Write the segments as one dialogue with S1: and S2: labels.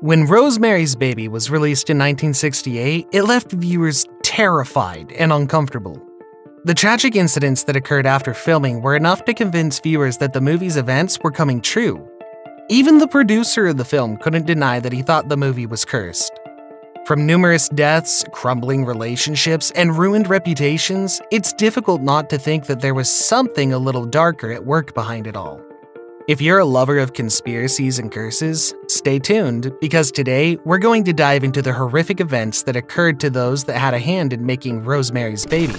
S1: When Rosemary's Baby was released in 1968, it left viewers terrified and uncomfortable. The tragic incidents that occurred after filming were enough to convince viewers that the movie's events were coming true. Even the producer of the film couldn't deny that he thought the movie was cursed. From numerous deaths, crumbling relationships, and ruined reputations, it's difficult not to think that there was something a little darker at work behind it all. If you're a lover of conspiracies and curses, stay tuned, because today we're going to dive into the horrific events that occurred to those that had a hand in making Rosemary's Baby.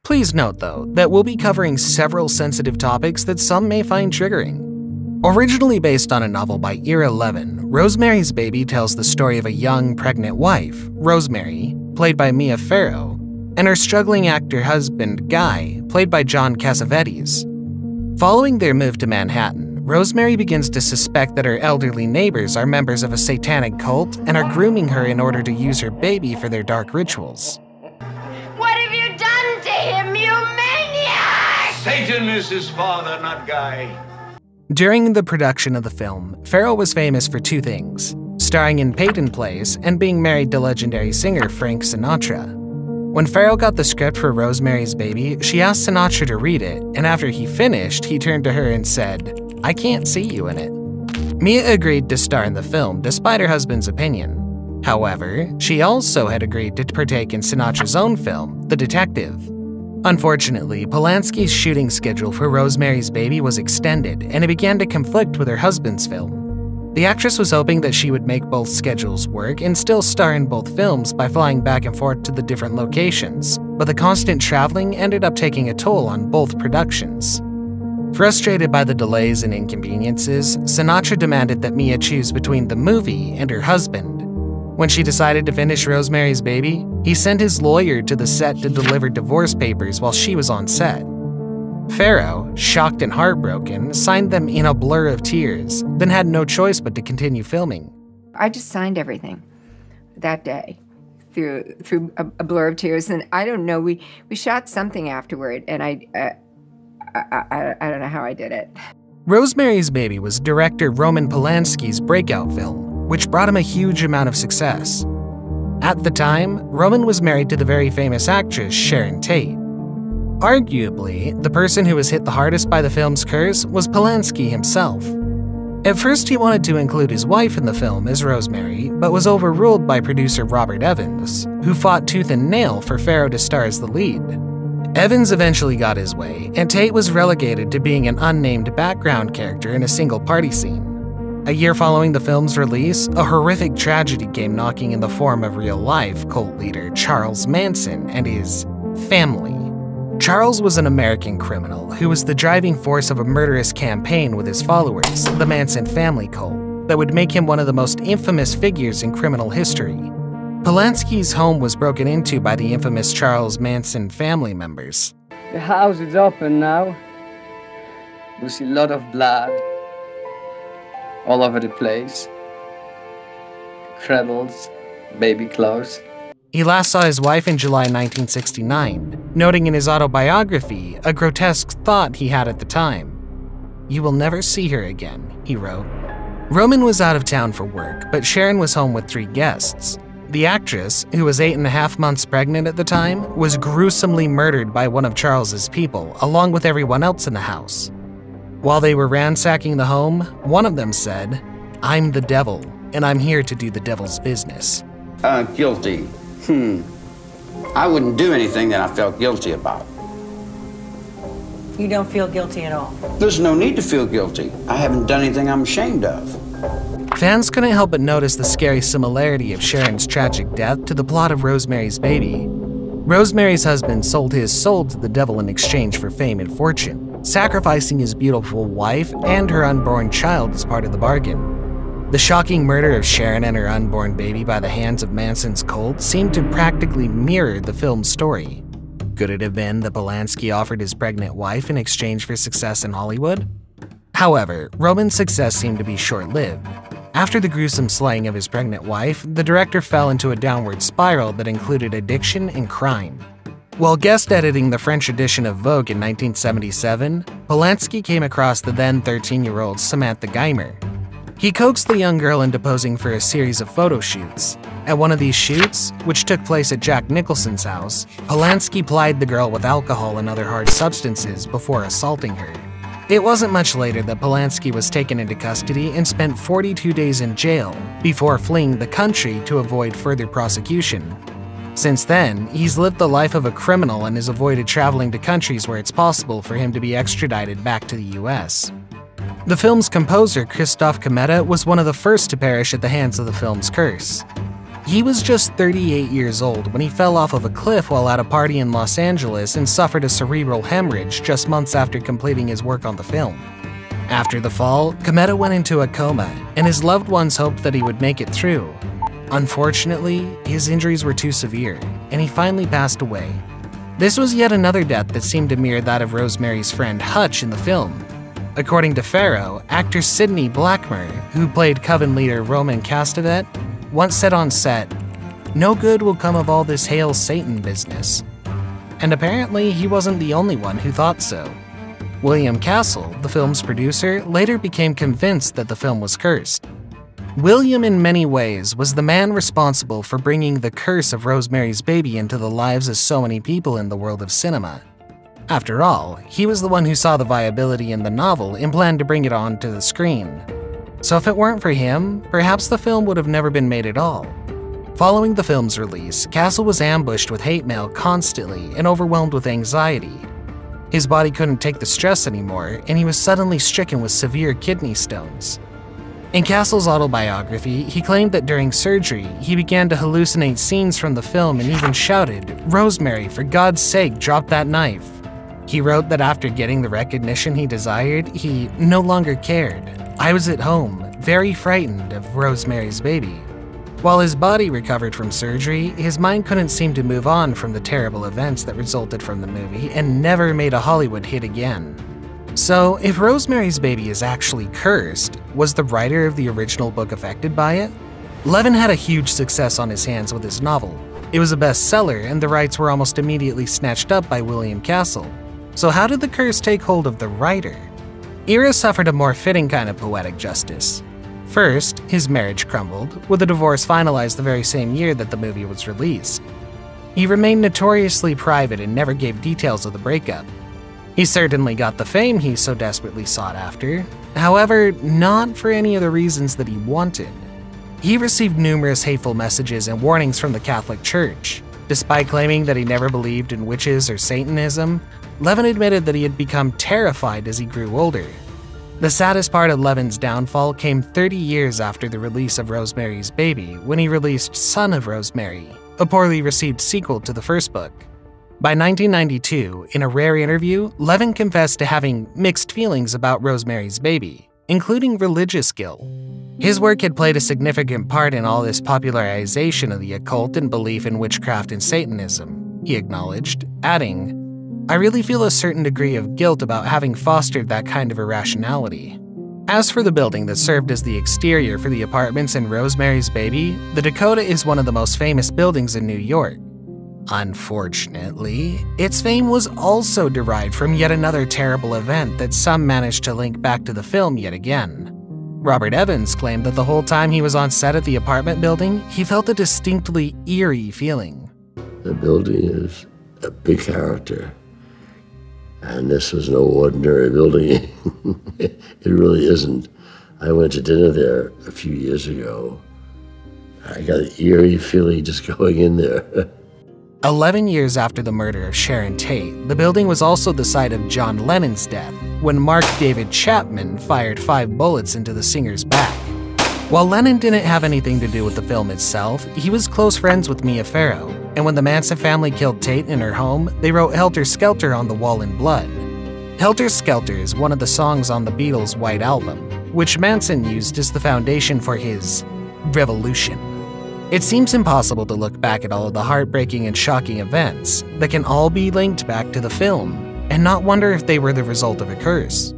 S1: Please note, though, that we'll be covering several sensitive topics that some may find triggering. Originally based on a novel by Levin, Rosemary's Baby tells the story of a young, pregnant wife, Rosemary, played by Farrow, and her struggling actor husband, Guy, played by Cassavetes. Following their move to Manhattan, Rosemary begins to suspect that her elderly neighbors are members of a satanic cult and are grooming her in order to use her baby for their dark rituals.
S2: What have you done to him, you maniac?
S3: Satan is his father, not Guy.
S1: During the production of the film, Farrow was famous for two things: starring in Peyton plays and being married to legendary singer Frank Sinatra. When Farrow got the script for Rosemary's Baby, she asked Sinatra to read it, and after he finished, he turned to her and said, "I can't see you in it." Mia agreed to star in the film despite her husband's opinion. However, she also had agreed to partake in Sinatra's own film, The Detective. Unfortunately, Polanski's shooting schedule for Rosemary's Baby was extended, and it began to conflict with her husband's film. The actress was hoping that she would make both schedules work and still star in both films by flying back and forth to the different locations, but the constant traveling ended up taking a toll on both productions. Frustrated by the delays and inconveniences, Sinatra demanded that Mia choose between the movie and her husband. When she decided to finish Rosemary's Baby, he sent his lawyer to the set to deliver divorce papers while she was on set. Farrow, shocked and heartbroken, signed them in a blur of tears, then had no choice but to continue filming.
S4: I just signed everything that day through a blur of tears, and I don't know, we shot something afterward, and I don't know how I did it.
S1: Rosemary's Baby was director Roman Polanski's breakout film, which brought him a huge amount of success. At the time, Roman was married to the very famous actress Sharon Tate. Arguably, the person who was hit the hardest by the film's curse was Polanski himself. At first, he wanted to include his wife in the film as Rosemary, but was overruled by producer Robert Evans, who fought tooth and nail for Farrow to star as the lead. Evans eventually got his way, and Tate was relegated to being an unnamed background character in a single party scene. A year following the film's release, a horrific tragedy came knocking in the form of real-life cult leader Charles Manson and his family. Charles was an American criminal who was the driving force of a murderous campaign with his followers, the Manson family cult, that would make him one of the most infamous figures in criminal history. Polanski's home was broken into by the infamous Charles Manson family members.
S5: The house is open now. You see a lot of blood all over the place. Cradles, baby clothes.
S1: He last saw his wife in July 1969, noting in his autobiography a grotesque thought he had at the time. "You will never see her again," he wrote. Roman was out of town for work, but Sharon was home with 3 guests. The actress, who was 8.5 months pregnant at the time, was gruesomely murdered by one of Charles's people, along with everyone else in the house. While they were ransacking the home, one of them said, "I'm the devil, and I'm here to do the devil's business."
S6: Guilty. I wouldn't do anything that I felt guilty about.
S7: You don't feel guilty at all?
S6: There's no need to feel guilty. I haven't done anything I'm ashamed of.
S1: Fans couldn't help but notice the scary similarity of Sharon's tragic death to the plot of Rosemary's Baby. Rosemary's husband sold his soul to the devil in exchange for fame and fortune, sacrificing his beautiful wife and her unborn child as part of the bargain. The shocking murder of Sharon and her unborn baby by the hands of Manson's cult seemed to practically mirror the film's story. Could it have been that Polanski offered his pregnant wife in exchange for success in Hollywood? However, Roman's success seemed to be short-lived. After the gruesome slaying of his pregnant wife, the director fell into a downward spiral that included addiction and crime. While guest editing the French edition of Vogue in 1977, Polanski came across the then 13-year-old Samantha Geimer. He coaxed the young girl into posing for a series of photo shoots. At one of these shoots, which took place at Jack Nicholson's house, Polanski plied the girl with alcohol and other hard substances before assaulting her. It wasn't much later that Polanski was taken into custody and spent 42 days in jail before fleeing the country to avoid further prosecution. Since then, he's lived the life of a criminal and has avoided traveling to countries where it's possible for him to be extradited back to the US. The film's composer, Krzysztof Komeda, was one of the first to perish at the hands of the film's curse. He was just 38 years old when he fell off of a cliff while at a party in Los Angeles and suffered a cerebral hemorrhage just months after completing his work on the film. After the fall, Komeda went into a coma, and his loved ones hoped that he would make it through. Unfortunately, his injuries were too severe, and he finally passed away. This was yet another death that seemed to mirror that of Rosemary's friend Hutch in the film. According to Farrow, actor Sidney Blackmer, who played Coven leader Roman Cassavetes, once said on set, "No good will come of all this Hail Satan business." And apparently he wasn't the only one who thought so. William Castle, the film's producer, later became convinced that the film was cursed. William, in many ways, was the man responsible for bringing the curse of Rosemary's Baby into the lives of so many people in the world of cinema. After all, he was the one who saw the viability in the novel and planned to bring it onto the screen. So if it weren't for him, perhaps the film would have never been made at all. Following the film's release, Castle was ambushed with hate mail constantly and overwhelmed with anxiety. His body couldn't take the stress anymore, and he was suddenly stricken with severe kidney stones. In Castle's autobiography, he claimed that during surgery, he began to hallucinate scenes from the film and even shouted, "Rosemary, for God's sake, drop that knife." He wrote that after getting the recognition he desired, he no longer cared. "I was at home, very frightened of Rosemary's Baby." While his body recovered from surgery, his mind couldn't seem to move on from the terrible events that resulted from the movie and never made a Hollywood hit again. So, if Rosemary's Baby is actually cursed, was the writer of the original book affected by it? Levin had a huge success on his hands with his novel. It was a bestseller, and the rights were almost immediately snatched up by William Castle. So how did the curse take hold of the writer? Era suffered a more fitting kind of poetic justice. First, his marriage crumbled, with a divorce finalized the very same year that the movie was released. He remained notoriously private and never gave details of the breakup. He certainly got the fame he so desperately sought after, however, not for any of the reasons that he wanted. He received numerous hateful messages and warnings from the Catholic Church. Despite claiming that he never believed in witches or Satanism, Levin admitted that he had become terrified as he grew older. The saddest part of Levin's downfall came 30 years after the release of Rosemary's Baby, when he released Son of Rosemary, a poorly received sequel to the first book. By 1992, in a rare interview, Levin confessed to having mixed feelings about Rosemary's Baby, including religious guilt. His work had played a significant part in all this popularization of the occult and belief in witchcraft and Satanism, he acknowledged, adding, "I really feel a certain degree of guilt about having fostered that kind of irrationality." As for the building that served as the exterior for the apartments in Rosemary's Baby, the Dakota is one of the most famous buildings in New York. Unfortunately, its fame was also derived from yet another terrible event that some managed to link back to the film yet again. Robert Evans claimed that the whole time he was on set at the apartment building, he felt a distinctly eerie feeling.
S8: The building is a big character, and this was no ordinary building. It really isn't. I went to dinner there a few years ago. I got an eerie feeling just going in there.
S1: 11 years after the murder of Sharon Tate, the building was also the site of John Lennon's death, when Mark David Chapman fired 5 bullets into the singer's back. While Lennon didn't have anything to do with the film itself, he was close friends with Mia Farrow, and when the Manson family killed Tate in her home, they wrote Helter Skelter on the wall in blood. Helter Skelter is one of the songs on the Beatles' White Album, which Manson used as the foundation for his revolution. It seems impossible to look back at all of the heartbreaking and shocking events that can all be linked back to the film and not wonder if they were the result of a curse.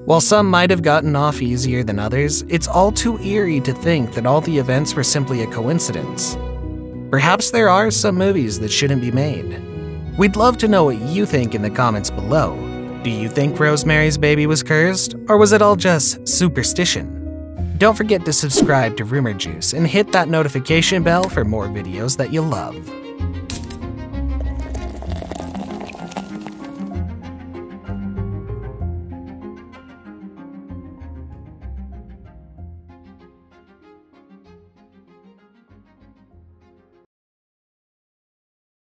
S1: While some might have gotten off easier than others, it's all too eerie to think that all the events were simply a coincidence. Perhaps there are some movies that shouldn't be made. We'd love to know what you think in the comments below. Do you think Rosemary's Baby was cursed, or was it all just superstition? Don't forget to subscribe to Rumour Juice and hit that notification bell for more videos that you'll love.